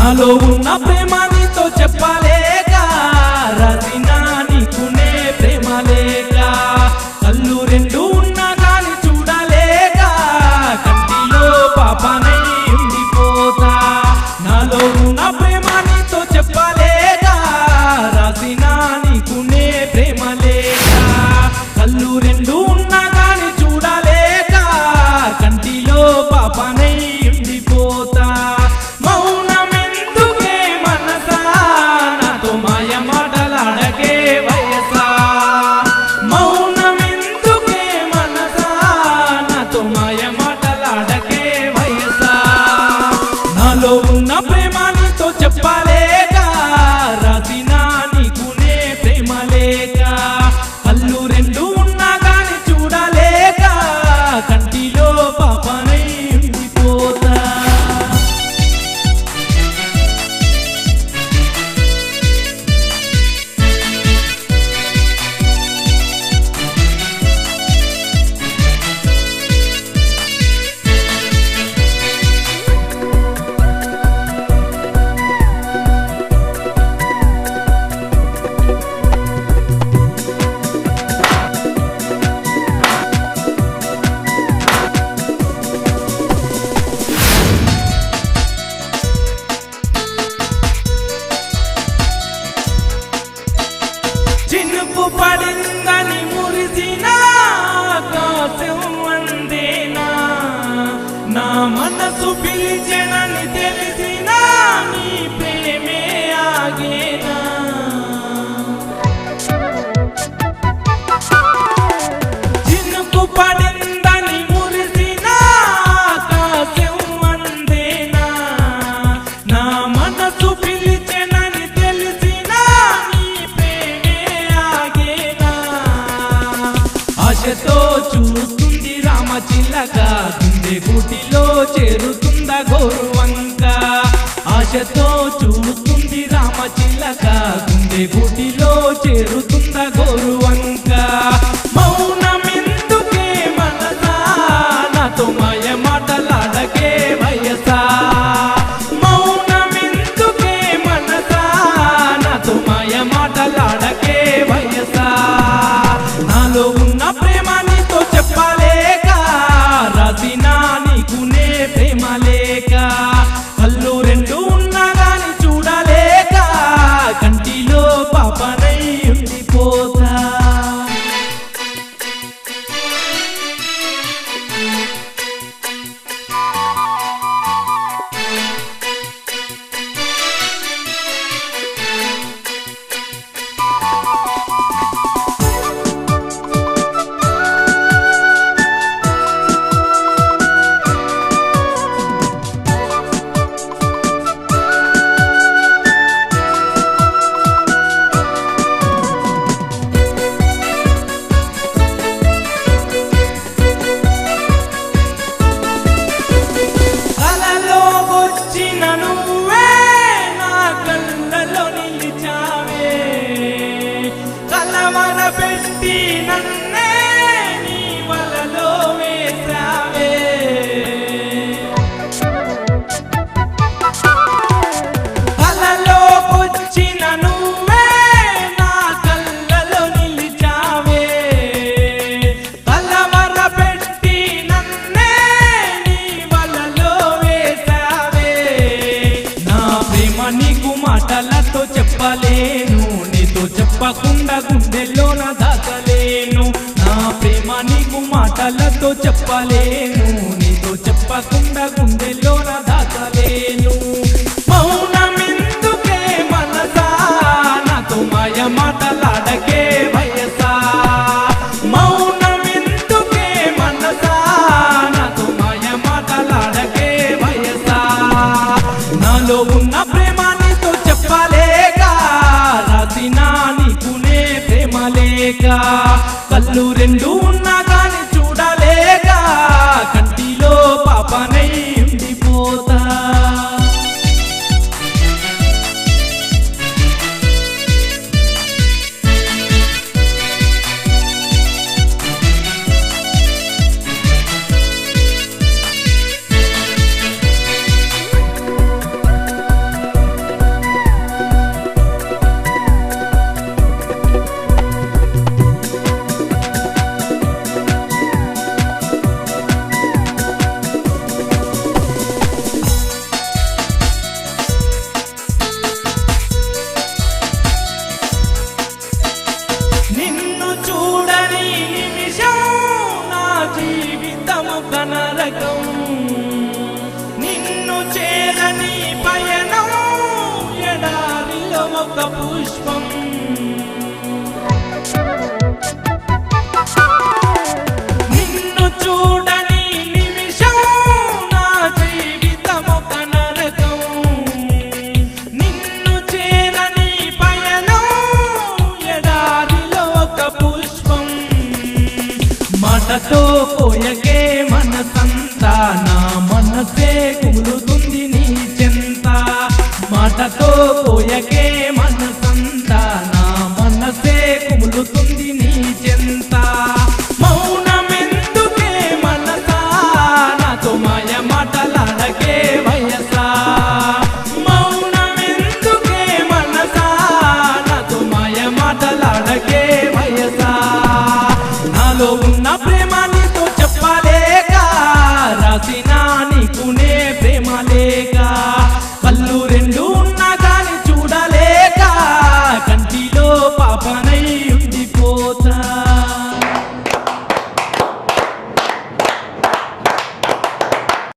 నాలో ఉన్న ప్రేమ నీతో చెప్పలేక రాసినా నీకునే ప్రేమ లేక కళ్ళు రెండు ఉన్నా గాని చూడలేక కంటిలో పాపనై ఉండిపోతా నాలో ఉన్న ప్రేమ నీతో చెప్పలేక రాసినా నీకునే ప్రేమ లేక కళ్ళు రెండు ఉన్నా గాని చూడలేక కంటిలో పాపనై ఉండిపోతా నాలో ఉన్న ప్రేమ నీతో చెప్పలేక రాసినా నీకునే ప్రేమ లేక కళ్ళు రెండు ఉన్నా గాని చూడలేక కంటిలో పాపనై ఉండిపోతా చినుకు పడిందని మురిసినా ఆకాశం అందేనా నా మనసు పిలిచెనని తెలిసినా నీ ప్రేమే ఆగేనా చినుకు పడిందని మురిసినా ఆకాశం అందేనా నా మనసు పిలిచెనని తెలిసినా ఆశతో చూస్తుంది రామచిలక గుండె గుటిలో చేరుతుందా గోరువంక ఆశతో చూస్తుంది రామచిలక గుండె గుటిలో చేరుతుందా గోరువంక మౌనమెందుకే మనసా నాతో మాయ మాటలాడకే వయసా మౌనమెందుకే మనసా నాతో మాయ మాటలాడకే వయసా నాలో ఉన్న ప్రేమ నీతో చెప్పలేక రాసినా నీకునే ప్రేమ లేక కళ్ళు రెండు ఉన్నా గాని చూడలేక కంటిలో పాపనై ఉండిపోతా పెట్టి నన్నే నీ వలలో వేసావే కలలోకొచ్చిన నువ్వే నా కళ్ళలో నిలిచావే కలవర పెట్టి నన్నే నీ వలలో వేసావే నా ప్రేమ నీకు మాటలతో చెప్పలేను నీతో చెప్పకుండా గుండెల్లోన దాచలేను నా ప్రేమ నీకు మాటలతో చెప్పలేను నీతో చెప్పకుండా గుండెల్లోన దాచలేను మౌనమెందుకే మనసా నాతో మాయ మాటలాడకే వయసా మౌనమెందుకే మనసా నాతో మాయ మాటలాడకే వయసా నాలో ఉన్న ప్రేమ నీతో చెప్పలేక రాసినా నీకునే ప్రేమ లేక కళ్ళు రెండు ఉన్నా గాని చూడలేక కంటిలో పాపనై ఉండిపోతా నరకం నిన్ను చేరని పయనం ఎడారిలో ఒక పుష్పం నిన్ను చూడని నిమిషం నా జీవితం ఒక నరకం నిన్ను చేరని పయనం ఎడారిలో ఒక పుష్పం మాటతో పోయకే మనసంతా నా మనసే కుములుతుంది నీ చెంత మాటతో పోయకే